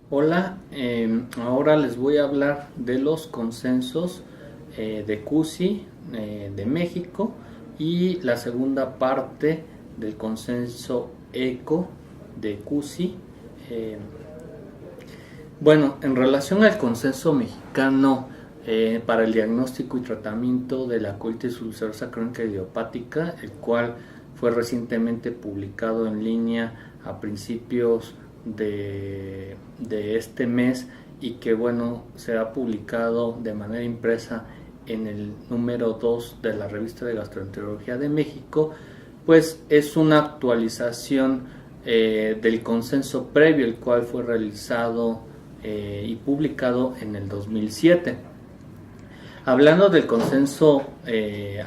Hola, ahora les voy a hablar de los consensos de CUSI de México y la segunda parte del consenso ECO de CUSI. eh, bueno, en relación al consenso mexicano para el diagnóstico y tratamiento de la colitis ulcerosa crónica idiopática, el cual fue recientemente publicado en línea a principios de este mes y que bueno, será publicado de manera impresa en el número 2 de la revista de gastroenterología de México, pues es una actualización del consenso previo, el cual fue realizado y publicado en el 2007. Hablando del consenso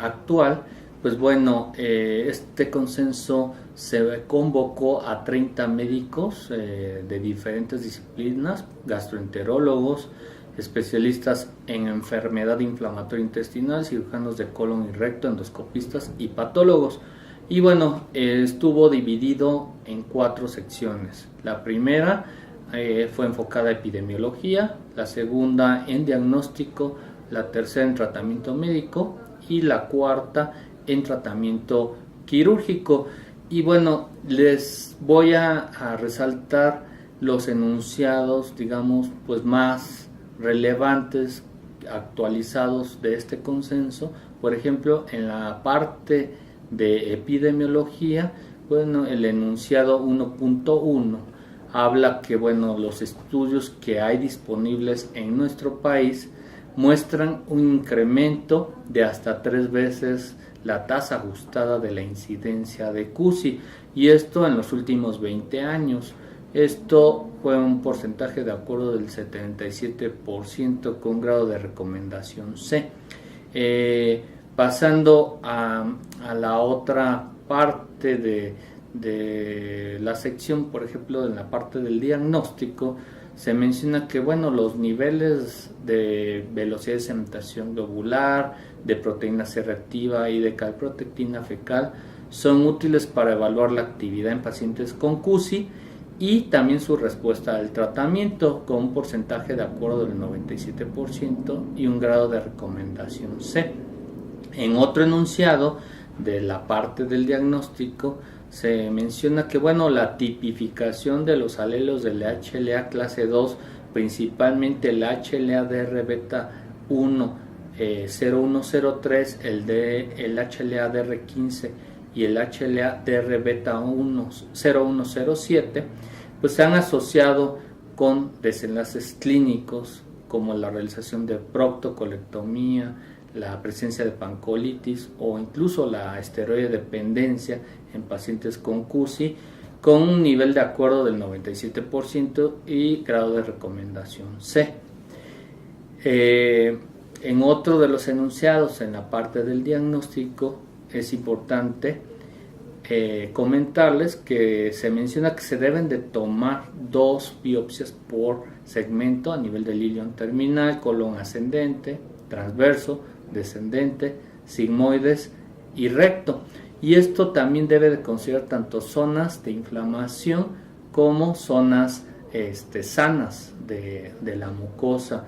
actual, pues bueno, este consenso se convocó a 30 médicos de diferentes disciplinas, gastroenterólogos, especialistas en enfermedad inflamatoria intestinal, cirujanos de colon y recto, endoscopistas y patólogos. Y bueno, estuvo dividido en 4 secciones. La primera fue enfocada a epidemiología, la segunda en diagnóstico, la tercera en tratamiento médico y la cuarta en tratamiento quirúrgico. Y bueno, les voy a resaltar los enunciados, digamos, pues más relevantes, actualizados de este consenso. Por ejemplo, en la parte de epidemiología, bueno, el enunciado 1.1 habla que bueno, los estudios que hay disponibles en nuestro país muestran un incremento de hasta 3 veces la tasa ajustada de la incidencia de CUSI, y esto en los últimos 20 años. Esto fue un porcentaje de acuerdo del 77% con grado de recomendación C. Pasando a la otra parte de la sección, por ejemplo, en la parte del diagnóstico, se menciona que bueno, los niveles de velocidad de sedimentación globular, de proteína C reactiva y de calprotectina fecal son útiles para evaluar la actividad en pacientes con CUSI y también su respuesta al tratamiento, con un porcentaje de acuerdo del 97% y un grado de recomendación C. En otro enunciado de la parte del diagnóstico se menciona que bueno, la tipificación de los alelos del HLA clase 2, principalmente el HLA-DR beta 1 0103, el HLA-DR 15 y el HLA-DR beta 1 0107, pues se han asociado con desenlaces clínicos como la realización de proctocolectomía, la presencia de pancolitis o incluso la esteroide dependencia en pacientes con CUSI, con un nivel de acuerdo del 97% y grado de recomendación C. En otro de los enunciados, en la parte del diagnóstico, es importante comentarles que se menciona que se deben de tomar 2 biopsias por segmento a nivel del ilion terminal, colon ascendente, transverso, descendente, sigmoides y recto. Y esto también debe de considerar tanto zonas de inflamación como zonas sanas de la mucosa,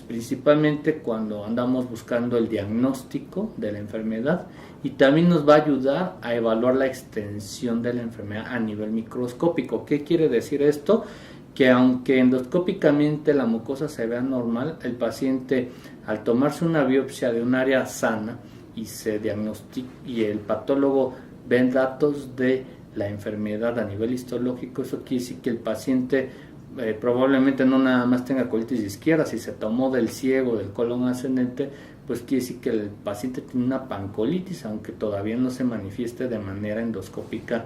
principalmente cuando andamos buscando el diagnóstico de la enfermedad, y también nos va a ayudar a evaluar la extensión de la enfermedad a nivel microscópico. ¿Qué quiere decir esto? Que aunque endoscópicamente la mucosa se vea normal, el paciente, al tomarse una biopsia de un área sana y se diagnostica y el patólogo ve datos de la enfermedad a nivel histológico, eso quiere decir que el paciente probablemente no nada más tenga colitis izquierda. Si se tomó del ciego, del colon ascendente, pues quiere decir que el paciente tiene una pancolitis, aunque todavía no se manifieste de manera endoscópica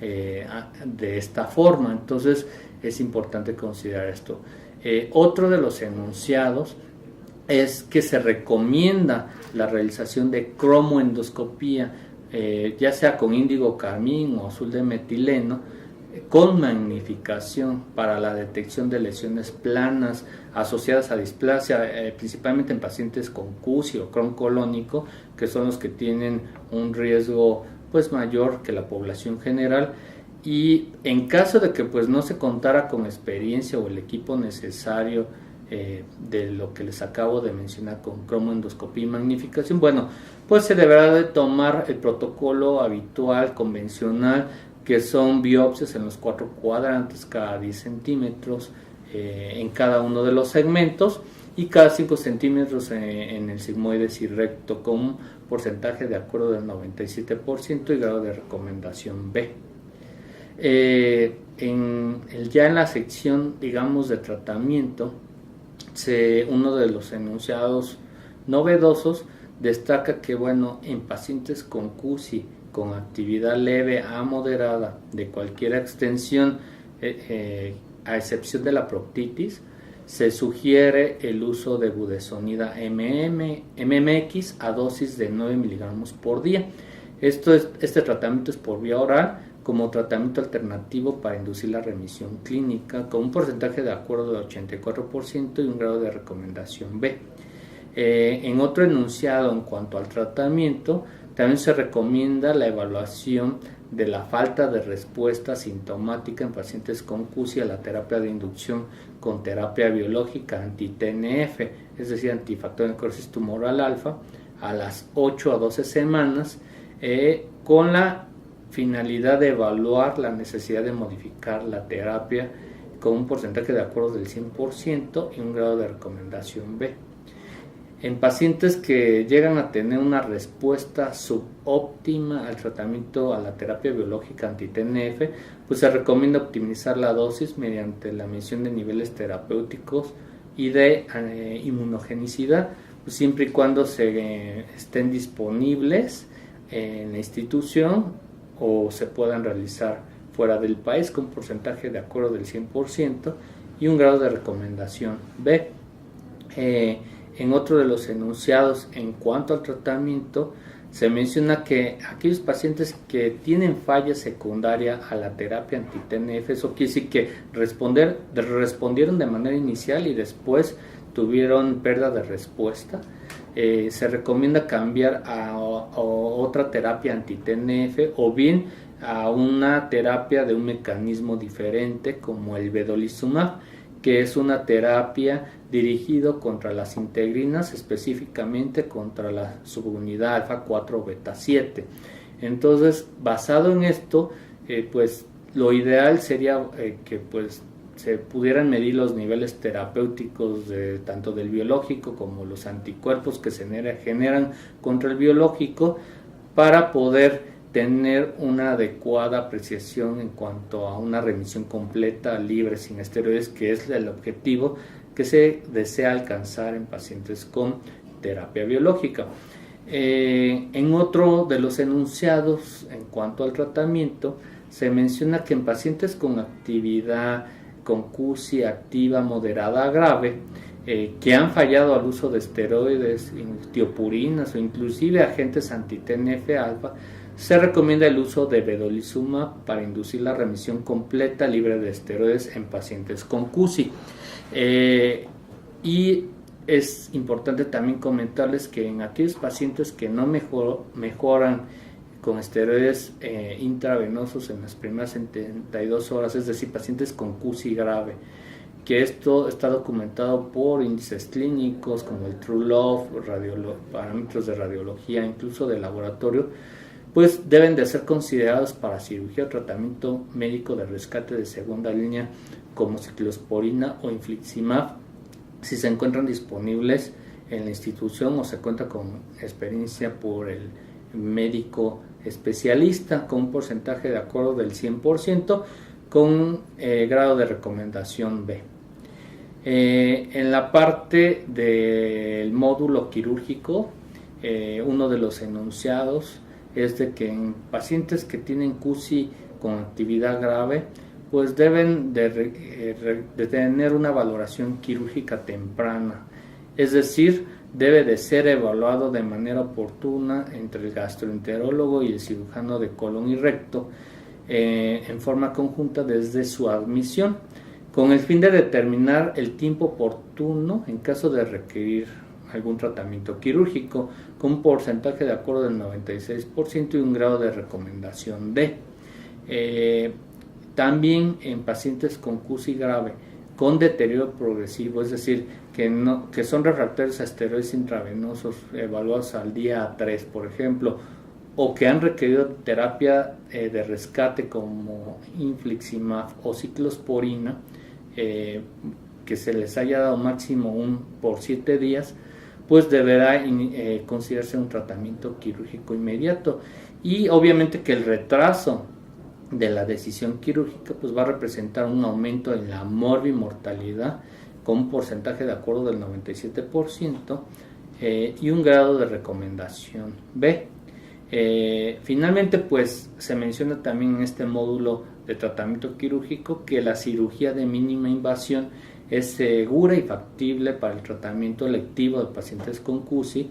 de esta forma. Entonces es importante considerar esto. Otro de los enunciados es que se recomienda la realización de cromoendoscopía, ya sea con índigo carmín o azul de metileno, con magnificación para la detección de lesiones planas asociadas a displasia, principalmente en pacientes con CUSI o Crohn colónico, que son los que tienen un riesgo pues mayor que la población general. y en caso de que pues no se contara con experiencia o el equipo necesario de lo que les acabo de mencionar con cromoendoscopía y magnificación, bueno, pues se deberá de tomar el protocolo habitual, convencional, que son biopsias en los 4 cuadrantes cada 10 centímetros en cada uno de los segmentos y cada 5 centímetros en el sigmoides y recto, con un porcentaje de acuerdo del 97% y grado de recomendación B. Ya en la sección, digamos, de tratamiento, uno de los enunciados novedosos destaca que, bueno, en pacientes con CUSI con actividad leve a moderada de cualquier extensión, a excepción de la proctitis, se sugiere el uso de budesonida MMX a dosis de 9 miligramos por día. Este tratamiento es por vía oral como tratamiento alternativo para inducir la remisión clínica con un porcentaje de acuerdo del 84% y un grado de recomendación B. En otro enunciado en cuanto al tratamiento, también se recomienda la evaluación de la falta de respuesta sintomática en pacientes con CUSI a la terapia de inducción con terapia biológica anti-TNF, es decir, antifactor de necrosis tumoral alfa, a las 8 a 12 semanas, con la finalidad de evaluar la necesidad de modificar la terapia con un porcentaje de acuerdo del 100% y un grado de recomendación B. En pacientes que llegan a tener una respuesta subóptima al tratamiento a la terapia biológica anti-TNF, pues se recomienda optimizar la dosis mediante la medición de niveles terapéuticos y de inmunogenicidad, pues siempre y cuando estén disponibles en la institución o se puedan realizar fuera del país con un porcentaje de acuerdo del 100% y un grado de recomendación B. En otro de los enunciados en cuanto al tratamiento, se menciona que aquellos pacientes que tienen falla secundaria a la terapia anti-TNF, eso quiere decir que respondieron de manera inicial y después tuvieron pérdida de respuesta, se recomienda cambiar a otra terapia anti-TNF o bien a una terapia de un mecanismo diferente como el vedolizumab, que es una terapia dirigido contra las integrinas, específicamente contra la subunidad alfa 4 beta 7. Entonces, basado en esto, pues lo ideal sería que pues se pudieran medir los niveles terapéuticos tanto del biológico como los anticuerpos que se generan contra el biológico para poder tener una adecuada apreciación en cuanto a una remisión completa, libre, sin esteroides, que es el objetivo que se desea alcanzar en pacientes con terapia biológica. En otro de los enunciados en cuanto al tratamiento, se menciona que en pacientes con actividad con CUSI activa moderada grave, que han fallado al uso de esteroides, tiopurinas o inclusive agentes anti-TNF alfa, se recomienda el uso de vedolizumab para inducir la remisión completa libre de esteroides en pacientes con CUSI. Y es importante también comentarles que en aquellos pacientes que no mejoran con esteroides intravenosos en las primeras 72 horas, es decir, pacientes con CUSI grave, que esto está documentado por índices clínicos como el TrueLove, parámetros de radiología, incluso de laboratorio, pues deben de ser considerados para cirugía o tratamiento médico de rescate de segunda línea como ciclosporina o infliximab, si se encuentran disponibles en la institución o se cuenta con experiencia por el médico especialista con un porcentaje de acuerdo del 100% con grado de recomendación B. En la parte del módulo quirúrgico, uno de los enunciados es de que en pacientes que tienen CUSI con actividad grave, pues deben de tener una valoración quirúrgica temprana, es decir, debe de ser evaluado de manera oportuna entre el gastroenterólogo y el cirujano de colon y recto en forma conjunta desde su admisión, con el fin de determinar el tiempo oportuno en caso de requerir algún tratamiento quirúrgico, con un porcentaje de acuerdo del 96% y un grado de recomendación D. También en pacientes con CUSI grave, con deterioro progresivo, es decir, que son refractarios a esteroides intravenosos evaluados al día 3, por ejemplo, o que han requerido terapia de rescate como infliximab o ciclosporina, que se les haya dado máximo por 7 días, pues deberá considerarse un tratamiento quirúrgico inmediato. Y obviamente que el retraso de la decisión quirúrgica pues va a representar un aumento en la morbimortalidad con un porcentaje de acuerdo del 97% y un grado de recomendación B. Finalmente pues se menciona también en este módulo de tratamiento quirúrgico que la cirugía de mínima invasión es segura y factible para el tratamiento electivo de pacientes con CUSI,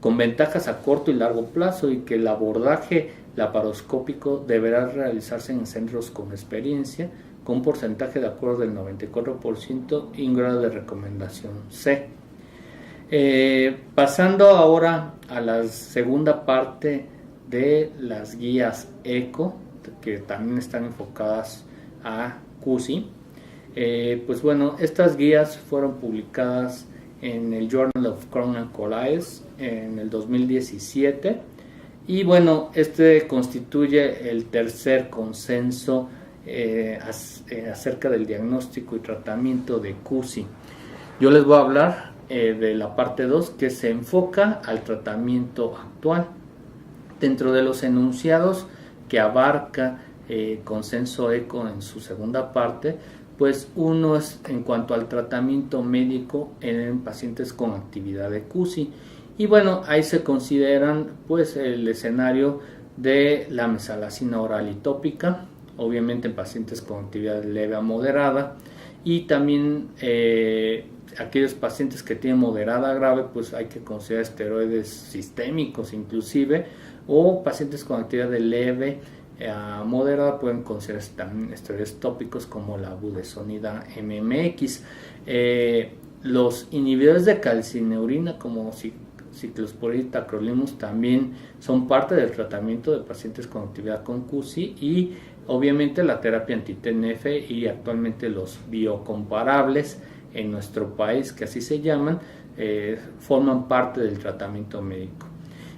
con ventajas a corto y largo plazo, y que el abordaje laparoscópico deberá realizarse en centros con experiencia, con un porcentaje de acuerdo del 94% y un grado de recomendación C. Pasando ahora a la segunda parte de las guías ECO, que también están enfocadas a CUSI. Pues bueno, estas guías fueron publicadas en el Journal of Crohn and Colitis en el 2017, y bueno, este constituye el tercer consenso acerca del diagnóstico y tratamiento de CUSI. Yo les voy a hablar de la parte 2, que se enfoca al tratamiento actual. Dentro de los enunciados que abarca consenso ECO en su segunda parte, pues uno es en cuanto al tratamiento médico en pacientes con actividad de CUSI, y bueno, ahí se consideran pues el escenario de la mesalazina oral y tópica, obviamente en pacientes con actividad leve a moderada, y también aquellos pacientes que tienen moderada a grave, pues hay que considerar esteroides sistémicos inclusive, o pacientes con actividad de leve moderada pueden considerarse también esteroides tópicos como la budesonida MMX. Los inhibidores de calcineurina como ciclosporina y tacrolimus también son parte del tratamiento de pacientes con actividad con CUSI, y obviamente la terapia anti-TNF y actualmente los biocomparables en nuestro país, que así se llaman, forman parte del tratamiento médico.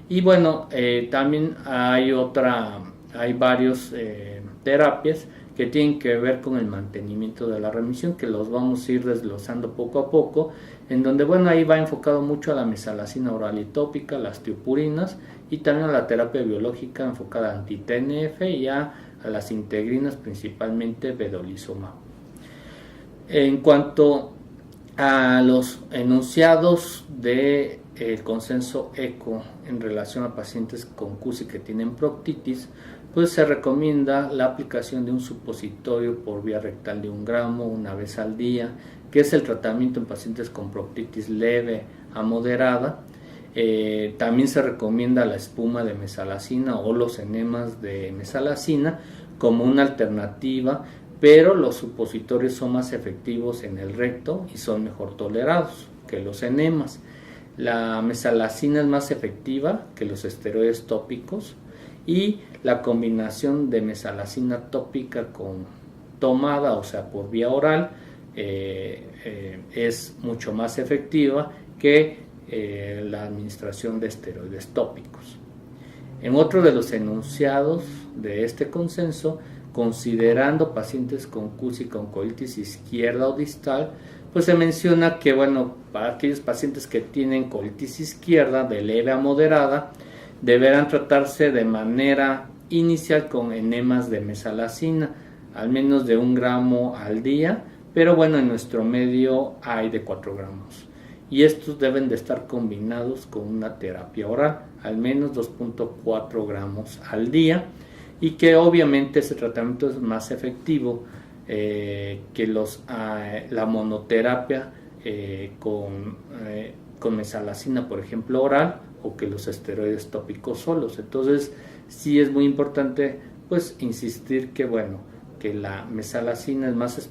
Y bueno, también hay varios terapias que tienen que ver con el mantenimiento de la remisión, que los vamos a ir desglosando poco a poco, en donde bueno, ahí va enfocado mucho a la mesalazina oral y tópica, las tiopurinas, y también a la terapia biológica enfocada a anti-TNF y a las integrinas, principalmente vedolizumab. En cuanto a los enunciados del consenso ECO en relación a pacientes con CUSI que tienen proctitis, pues se recomienda la aplicación de un supositorio por vía rectal de 1 gramo una vez al día, que es el tratamiento en pacientes con proctitis leve a moderada. También se recomienda la espuma de mesalazina o los enemas de mesalazina como una alternativa, pero los supositorios son más efectivos en el recto y son mejor tolerados que los enemas. La mesalazina es más efectiva que los esteroides tópicos, y la combinación de mesalazina tópica con tomada, o sea por vía oral, es mucho más efectiva que la administración de esteroides tópicos. En otro de los enunciados de este consenso, considerando pacientes con CUSI con colitis izquierda o distal, pues se menciona que bueno, para aquellos pacientes que tienen colitis izquierda de leve a moderada, deberán tratarse de manera inicial con enemas de mesalazina, al menos de 1 gramo al día, pero bueno, en nuestro medio hay de 4 gramos. Y estos deben de estar combinados con una terapia oral, al menos 2.4 gramos al día, y que obviamente ese tratamiento es más efectivo que la monoterapia con mesalazina, por ejemplo, oral, o que los esteroides tópicos solos. Entonces sí es muy importante pues insistir que bueno, que la mesalazina es más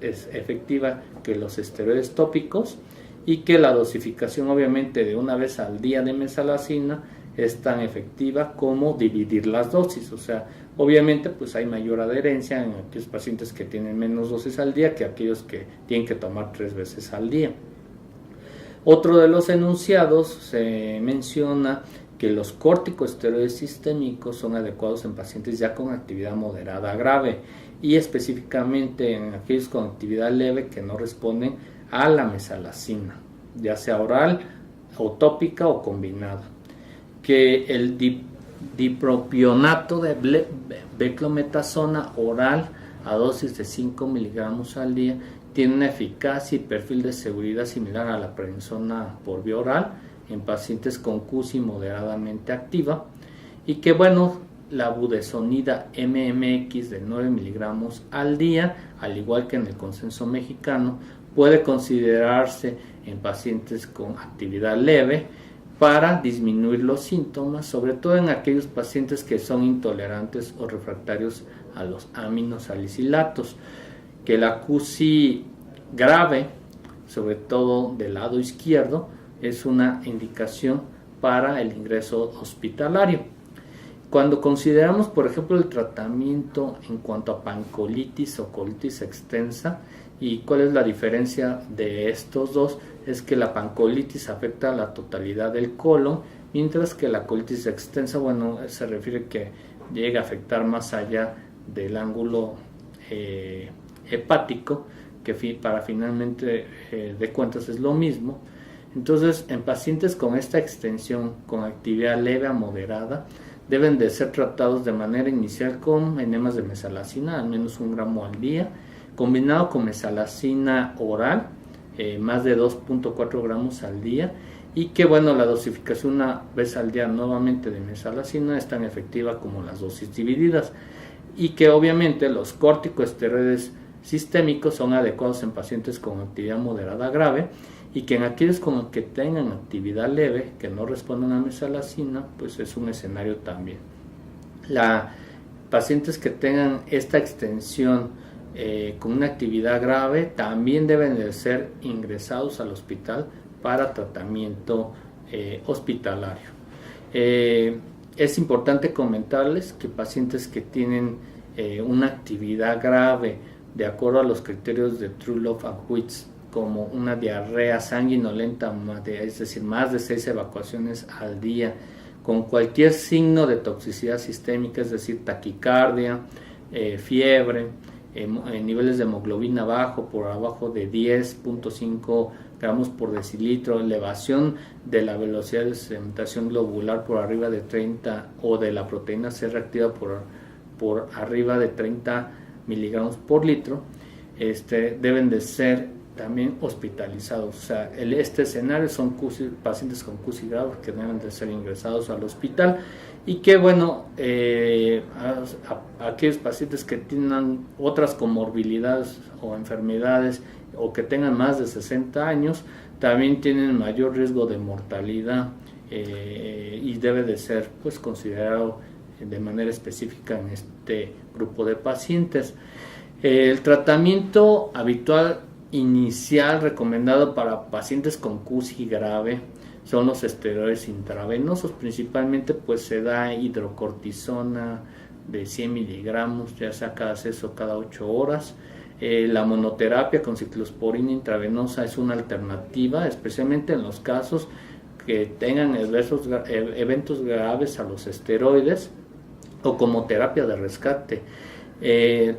efectiva que los esteroides tópicos, y que la dosificación obviamente de 1 vez al día de mesalazina es tan efectiva como dividir las dosis. O sea, obviamente pues hay mayor adherencia en aquellos pacientes que tienen menos dosis al día que aquellos que tienen que tomar 3 veces al día. Otro de los enunciados se menciona que los corticosteroides sistémicos son adecuados en pacientes ya con actividad moderada grave y específicamente en aquellos con actividad leve que no responden a la mesalazina, ya sea oral o tópica o combinada. Que el dipropionato de beclometasona oral a dosis de 5 miligramos al día tiene una eficacia y perfil de seguridad similar a la prednisona por vía oral en pacientes con CUSI moderadamente activa, y que bueno, la budesonida MMX de 9 miligramos al día, al igual que en el consenso mexicano, puede considerarse en pacientes con actividad leve para disminuir los síntomas, sobre todo en aquellos pacientes que son intolerantes o refractarios a los aminosalicilatos. Que la CUSI grave, sobre todo del lado izquierdo, es una indicación para el ingreso hospitalario. Cuando consideramos, por ejemplo, el tratamiento en cuanto a pancolitis o colitis extensa, y cuál es la diferencia de estos dos, es que la pancolitis afecta a la totalidad del colon, mientras que la colitis extensa, bueno, se refiere que llega a afectar más allá del ángulo hepático, que para finalmente de cuentas es lo mismo. Entonces, en pacientes con esta extensión, con actividad leve a moderada, deben de ser tratados de manera inicial con enemas de mesalazina, al menos 1 gramo al día, combinado con mesalazina oral, más de 2.4 gramos al día, y que bueno, la dosificación una vez al día nuevamente de mesalazina es tan efectiva como las dosis divididas, y que obviamente los corticosteroides sistémicos son adecuados en pacientes con actividad moderada grave, y que en aquellos con que tengan actividad leve que no respondan a mesalazina, pues es un escenario también. Pacientes que tengan esta extensión con una actividad grave también deben de ser ingresados al hospital para tratamiento hospitalario. Es importante comentarles que pacientes que tienen una actividad grave de acuerdo a los criterios de True-Love and Wits, como una diarrea sanguinolenta, es decir, más de 6 evacuaciones al día, con cualquier signo de toxicidad sistémica, es decir, taquicardia, fiebre, niveles de hemoglobina bajo, por abajo de 10.5 gramos por decilitro, elevación de la velocidad de sedimentación globular por arriba de 30 o de la proteína C reactiva por arriba de 30 miligramos por litro, deben de ser también hospitalizados. O sea, este escenario son pacientes con CUSI grave que deben de ser ingresados al hospital, y que bueno, aquellos pacientes que tengan otras comorbilidades o enfermedades o que tengan más de 60 años también tienen mayor riesgo de mortalidad, y debe de ser pues considerado de manera específica en este grupo de pacientes. El tratamiento habitual inicial recomendado para pacientes con CUSI grave son los esteroides intravenosos. Principalmente pues se da hidrocortisona de 100 miligramos, ya sea cada 6 o cada 8 horas. La monoterapia con ciclosporina intravenosa es una alternativa, especialmente en los casos que tengan eventos graves a los esteroides, o como terapia de rescate.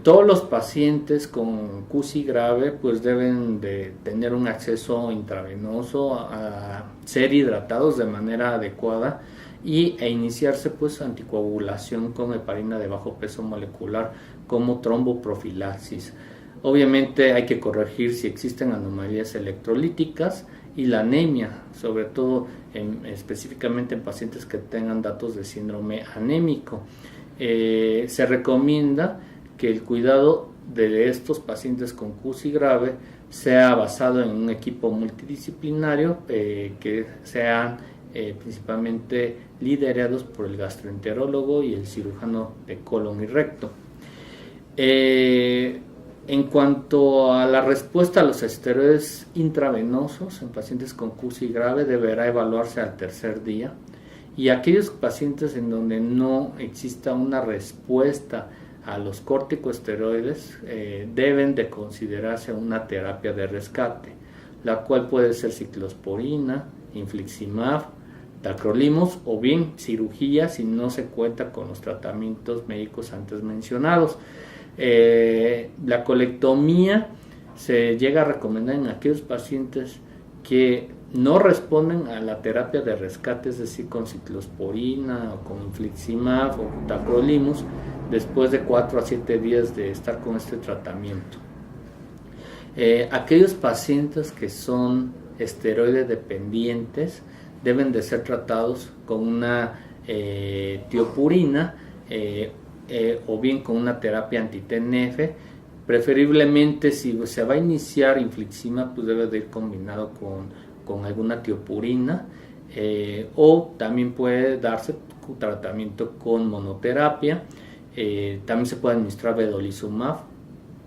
Todos los pacientes con CUSI grave pues deben de tener un acceso intravenoso, a ser hidratados de manera adecuada e iniciarse pues anticoagulación con heparina de bajo peso molecular como tromboprofilaxis. Obviamente hay que corregir si existen anomalías electrolíticas y la anemia, sobre todo específicamente en pacientes que tengan datos de síndrome anémico. Se recomienda que el cuidado de estos pacientes con CUSI grave sea basado en un equipo multidisciplinario, que sean principalmente liderados por el gastroenterólogo y el cirujano de colon y recto. En cuanto a la respuesta a los esteroides intravenosos en pacientes con CUSI grave, deberá evaluarse al tercer día, y aquellos pacientes en donde no exista una respuesta a los corticosteroides deben de considerarse una terapia de rescate, la cual puede ser ciclosporina, infliximab, tacrolimus o bien cirugía si no se cuenta con los tratamientos médicos antes mencionados. La colectomía se llega a recomendar en aquellos pacientes que no responden a la terapia de rescate, es decir, con ciclosporina o con infliximab o tacrolimus, después de 4 a 7 días de estar con este tratamiento. Aquellos pacientes que son esteroide dependientes deben de ser tratados con una tiopurina o bien con una terapia anti-TNF. Preferiblemente, si se va a iniciar infliximab, pues debe de ir combinado con alguna tiopurina, o también puede darse tratamiento con monoterapia. También se puede administrar vedolizumab,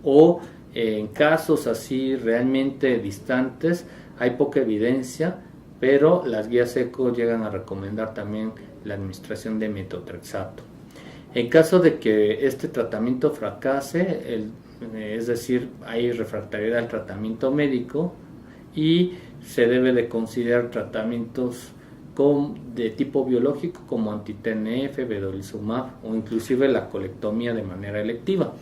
o en casos así realmente distantes hay poca evidencia, pero las guías ECO llegan a recomendar también la administración de metotrexato. En caso de que este tratamiento fracase, es decir, hay refractariedad al tratamiento médico, y se debe de considerar tratamientos de tipo biológico como anti-TNF, vedolizumab o inclusive la colectomía de manera electiva.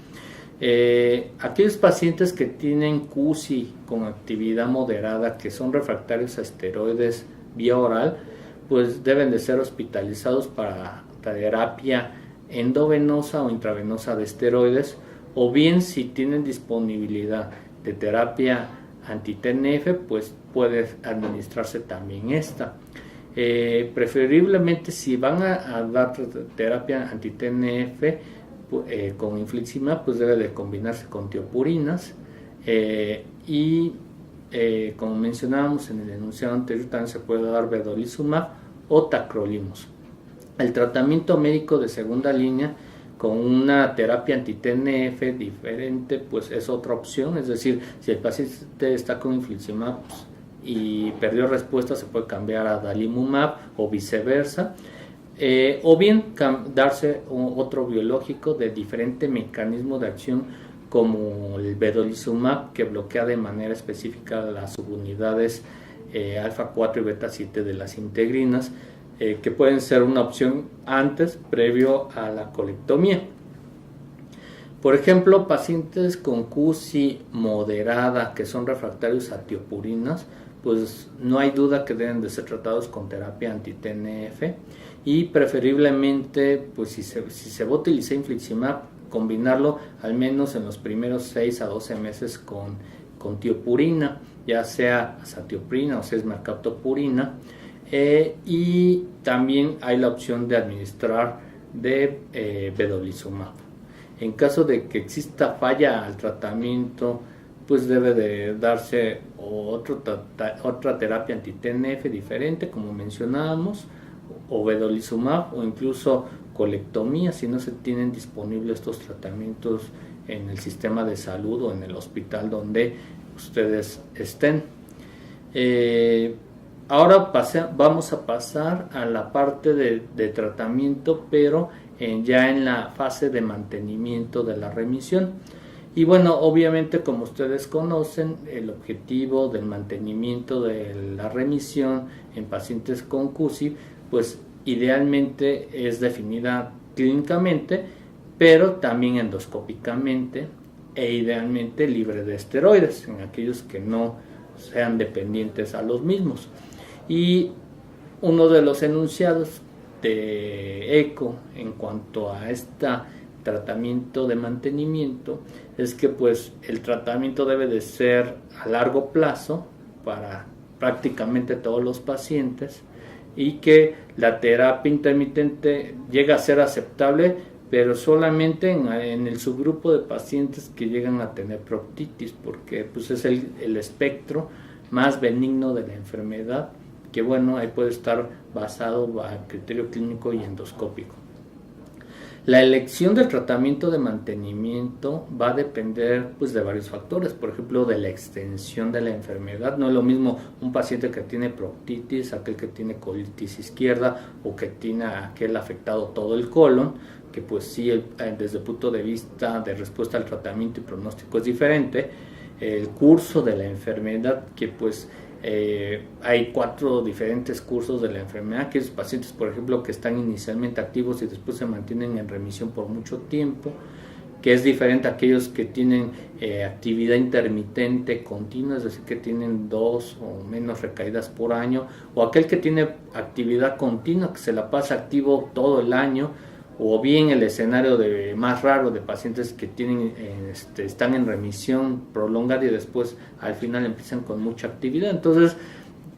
Aquellos pacientes que tienen CUSI con actividad moderada, que son refractarios a esteroides vía oral, pues deben de ser hospitalizados para terapia endovenosa o intravenosa de esteroides, o bien si tienen disponibilidad de terapia anti-TNF, pues puede administrarse también esta. Preferiblemente, si van a dar terapia anti-TNF con infliximab, pues debe de combinarse con tiopurinas, y como mencionábamos en el enunciado anterior, también se puede dar vedolizumab o tacrolimus. El tratamiento médico de segunda línea con una terapia anti-TNF diferente, pues es otra opción. Es decir, si el paciente está con infliximab y perdió respuesta, se puede cambiar a adalimumab o viceversa, o bien darse otro biológico de diferente mecanismo de acción, como el vedolizumab, que bloquea de manera específica las subunidades alfa 4 y beta 7 de las integrinas, que pueden ser una opción previo a la colectomía. Por ejemplo, pacientes con CUSI moderada que son refractarios a tiopurinas, pues no hay duda que deben de ser tratados con terapia anti-TNF, y preferiblemente, pues si se va a utilizar infliximab, combinarlo al menos en los primeros 6 a 12 meses con tiopurina, ya sea azatioprina o sesmercaptopurina. Y también hay la opción de administrar de vedolizumab. En caso de que exista falla al tratamiento, pues debe de darse otra terapia anti-TNF diferente, como mencionábamos, o vedolizumab, o incluso colectomía si no se tienen disponibles estos tratamientos en el sistema de salud o en el hospital donde ustedes estén. Ahora vamos a pasar a la parte de tratamiento, pero ya en la fase de mantenimiento de la remisión. Y bueno, obviamente, como ustedes conocen, el objetivo del mantenimiento de la remisión en pacientes con CUSI, pues idealmente es definida clínicamente, pero también endoscópicamente, e idealmente libre de esteroides en aquellos que no sean dependientes a los mismos. Y uno de los enunciados de ECO en cuanto a este tratamiento de mantenimiento es que pues el tratamiento debe de ser a largo plazo para prácticamente todos los pacientes, y que la terapia intermitente llega a ser aceptable, pero solamente en el subgrupo de pacientes que llegan a tener proctitis, porque pues es el espectro más benigno de la enfermedad, que bueno, ahí puede estar basado a criterio clínico y endoscópico. La elección del tratamiento de mantenimiento va a depender pues de varios factores, por ejemplo de la extensión de la enfermedad. No es lo mismo un paciente que tiene proctitis, aquel que tiene colitis izquierda o que tiene aquel afectado todo el colon, que pues sí desde el punto de vista de respuesta al tratamiento y pronóstico es diferente. El curso de la enfermedad, que pues hay 4 diferentes cursos de la enfermedad, aquellos pacientes por ejemplo que están inicialmente activos y después se mantienen en remisión por mucho tiempo, que es diferente a aquellos que tienen actividad intermitente continua, es decir, que tienen 2 o menos recaídas por año, o aquel que tiene actividad continua, que se la pasa activo todo el año, o bien el escenario más raro de pacientes que están en remisión prolongada y después al final empiezan con mucha actividad. Entonces,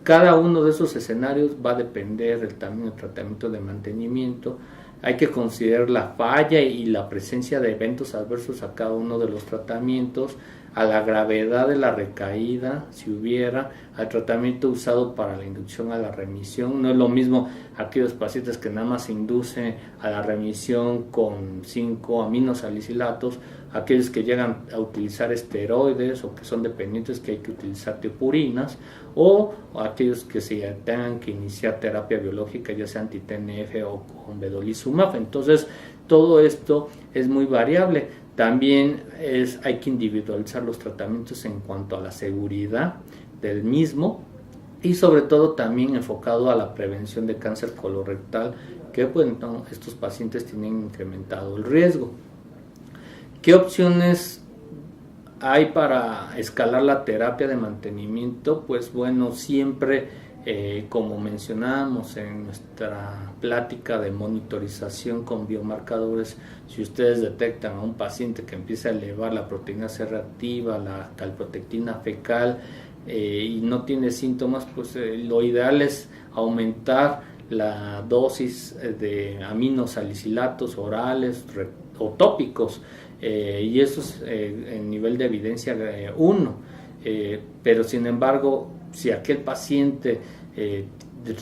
cada uno de esos escenarios va a depender del tamaño del tratamiento de mantenimiento. Hay que considerar la falla y la presencia de eventos adversos a cada uno de los tratamientos, a la gravedad de la recaída, si hubiera, al tratamiento usado para la inducción a la remisión. No es lo mismo aquellos pacientes que nada más se inducen a la remisión con 5 aminosalicilatos, aquellos que llegan a utilizar esteroides o que son dependientes, que hay que utilizar tiopurinas, o aquellos que se tengan que iniciar terapia biológica, ya sea anti-TNF o con vedolizumab. Entonces, todo esto es muy variable. También hay que individualizar los tratamientos en cuanto a la seguridad del mismo y sobre todo también enfocado a la prevención de cáncer colorectal, que bueno, estos pacientes tienen incrementado el riesgo. ¿Qué opciones hay para escalar la terapia de mantenimiento? Pues bueno, siempre como mencionábamos en nuestra plática de monitorización con biomarcadores, si ustedes detectan a un paciente que empieza a elevar la proteína C reactiva, la calprotectina fecal y no tiene síntomas, pues lo ideal es aumentar la dosis de aminosalicilatos orales o tópicos, y eso es en nivel de evidencia 1, pero sin embargo, si aquel paciente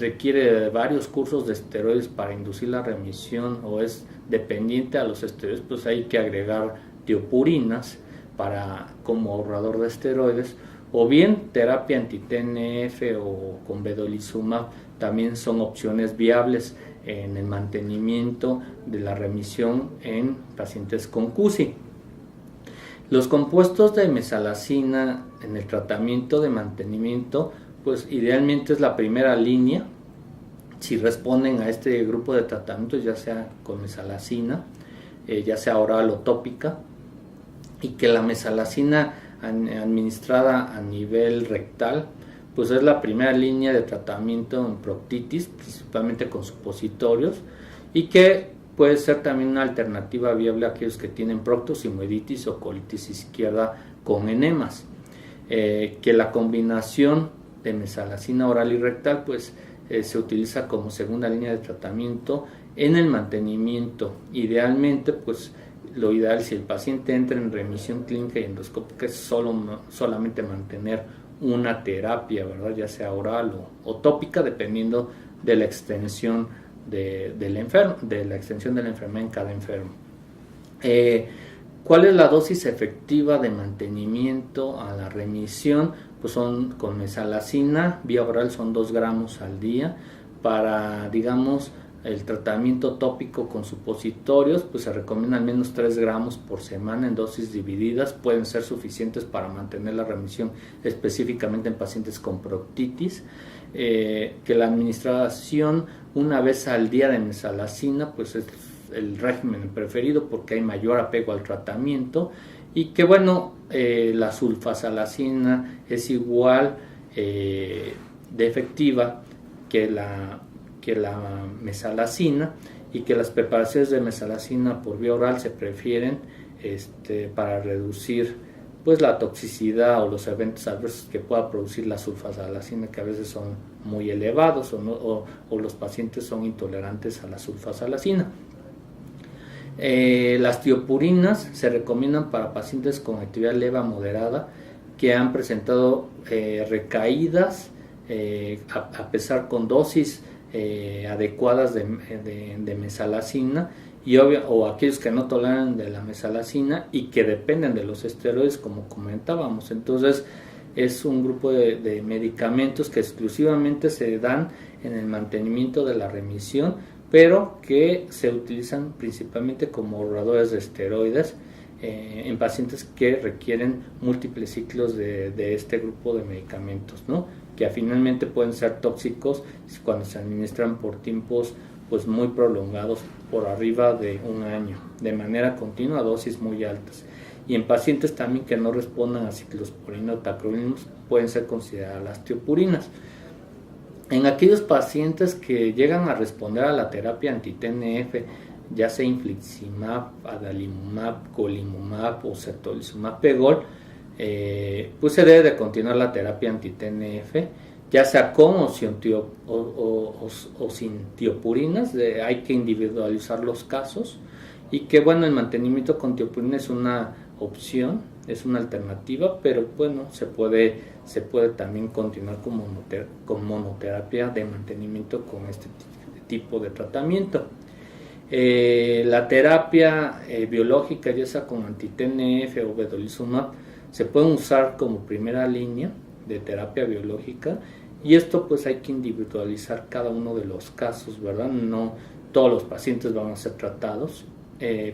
requiere de varios cursos de esteroides para inducir la remisión o es dependiente a los esteroides, pues hay que agregar tiopurinas como ahorrador de esteroides, o bien terapia anti-TNF o con vedolizumab también son opciones viables en el mantenimiento de la remisión en pacientes con CUSI. Los compuestos de mesalazina en el tratamiento de mantenimiento, pues idealmente es la primera línea si responden a este grupo de tratamientos, ya sea con mesalazina, ya sea oral o tópica, y que la mesalazina administrada a nivel rectal pues es la primera línea de tratamiento en proctitis, principalmente con supositorios, y que puede ser también una alternativa viable a aquellos que tienen proctosimoiditis o colitis izquierda con enemas. Que la combinación de mesalazina oral y rectal pues se utiliza como segunda línea de tratamiento en el mantenimiento. Idealmente, pues lo ideal, si el paciente entra en remisión clínica y endoscópica, es solamente mantener una terapia, ¿verdad? Ya sea oral o tópica, dependiendo de la extensión de la enfermedad en cada enfermo. ¿Cuál es la dosis efectiva de mantenimiento a la remisión? Pues son con mesalazina, vía oral son 2 gramos al día. Para, digamos, el tratamiento tópico con supositorios, pues se recomienda al menos 3 gramos por semana en dosis divididas. Pueden ser suficientes para mantener la remisión, específicamente en pacientes con proctitis. Que la administración una vez al día de mesalazina, pues es el régimen preferido porque hay mayor apego al tratamiento, y que bueno, la sulfasalazina es igual de efectiva que la mesalazina, y que las preparaciones de mesalazina por vía oral se prefieren para reducir pues la toxicidad o los eventos adversos que pueda producir la sulfasalazina, que a veces son muy elevados o los pacientes son intolerantes a la sulfasalazina. Las tiopurinas se recomiendan para pacientes con actividad leve a moderada que han presentado recaídas a pesar con dosis adecuadas de mesalazina, o aquellos que no toleran de la mesalazina y que dependen de los esteroides, como comentábamos. Entonces es un grupo de medicamentos que exclusivamente se dan en el mantenimiento de la remisión, pero que se utilizan principalmente como ahorradores de esteroides en pacientes que requieren múltiples ciclos de este grupo de medicamentos, ¿no? Que finalmente pueden ser tóxicos cuando se administran por tiempos pues muy prolongados, por arriba de un año, de manera continua a dosis muy altas. Y en pacientes también que no respondan a ciclosporina o tacrolimus pueden ser consideradas las tiopurinas. En aquellos pacientes que llegan a responder a la terapia anti-TNF, ya sea infliximab, adalimumab, golimumab o certolizumab pegol, pues se debe de continuar la terapia anti-TNF, ya sea con o sin tiopurinas. Hay que individualizar los casos, y que bueno, el mantenimiento con tiopurina es una opción, es una alternativa, pero bueno, se puede también continuar con monoterapia de mantenimiento con este tipo de tratamiento. La terapia biológica, ya sea con anti-TNF o vedolizumab, se pueden usar como primera línea de terapia biológica, y esto pues hay que individualizar cada uno de los casos, ¿verdad? No todos los pacientes van a ser tratados,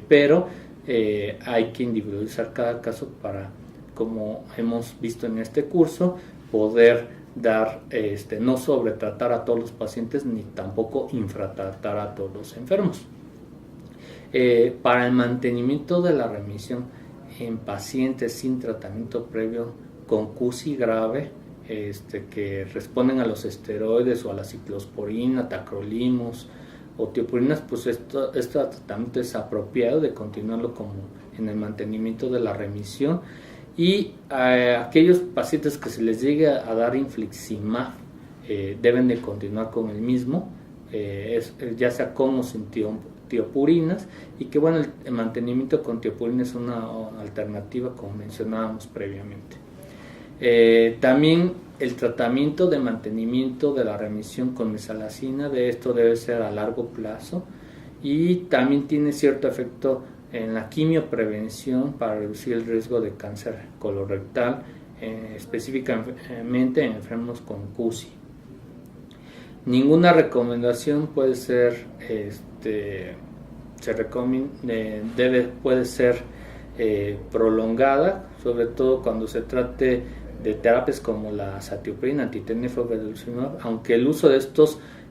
pero hay que individualizar cada caso para, como hemos visto en este curso, poder dar, no sobretratar a todos los pacientes ni tampoco infratratar a todos los enfermos. Para el mantenimiento de la remisión en pacientes sin tratamiento previo con CUSI grave, que responden a los esteroides o a la ciclosporina, tacrolimus o tiopurinas, pues este tratamiento es apropiado de continuarlo como en el mantenimiento de la remisión. Y a aquellos pacientes que se les llegue a dar infliximab, deben de continuar con el mismo, ya sea con o sin tiopurinas, y que bueno, el mantenimiento con tiopurinas es una alternativa, como mencionábamos previamente. También el tratamiento de mantenimiento de la remisión con mesalazina, de esto debe ser a largo plazo, y también tiene cierto efecto en la quimioprevención para reducir el riesgo de cáncer colorectal, específicamente en enfermos con CUSI. Ninguna recomendación puede ser puede ser prolongada, sobre todo cuando se trate de terapias como la azatioprina, anti-TNF o vedolizumab, aunque el uso de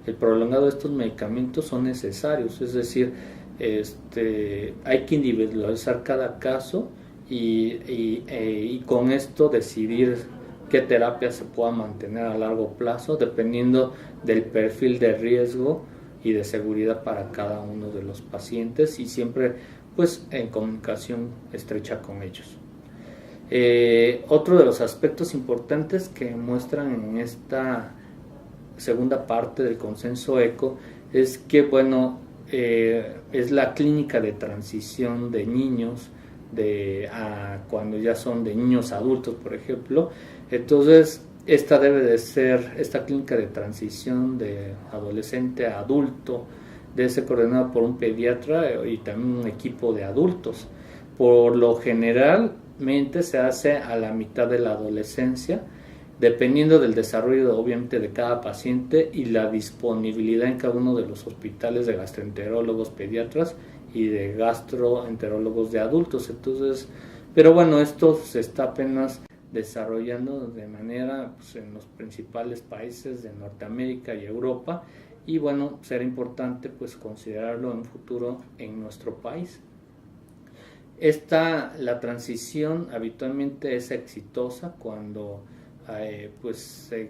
el prolongado de estos medicamentos son necesarios. Es decir, hay que individualizar cada caso y con esto decidir qué terapia se pueda mantener a largo plazo, dependiendo del perfil de riesgo y de seguridad para cada uno de los pacientes, y siempre pues en comunicación estrecha con ellos. Otro de los aspectos importantes que muestran en esta segunda parte del consenso ECO es que bueno, es la clínica de transición de niños cuando ya son de niños adultos, por ejemplo. Entonces esta clínica de transición de adolescente a adulto debe ser coordinada por un pediatra y también un equipo de adultos. Por lo generalmente se hace a la mitad de la adolescencia, dependiendo del desarrollo obviamente de cada paciente y la disponibilidad en cada uno de los hospitales de gastroenterólogos pediatras y de gastroenterólogos de adultos. Entonces, pero bueno, esto se está apenas desarrollando de manera en los principales países de Norteamérica y Europa, y bueno, será importante pues considerarlo en futuro en nuestro país. La transición habitualmente es exitosa cuando se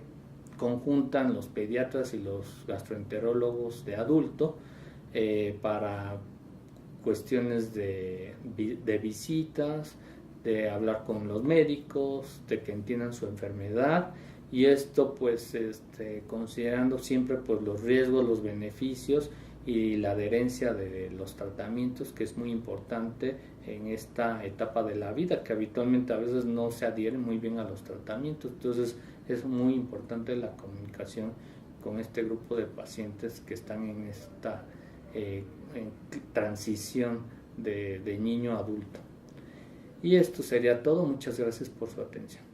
conjuntan los pediatras y los gastroenterólogos de adulto para cuestiones de visitas, de hablar con los médicos, de que entiendan su enfermedad, y esto pues considerando siempre pues los riesgos, los beneficios y la adherencia de los tratamientos, que es muy importante en esta etapa de la vida, que habitualmente a veces no se adhieren muy bien a los tratamientos. Entonces es muy importante la comunicación con este grupo de pacientes que están en en transición de niño a adulto. Y esto sería todo. Muchas gracias por su atención.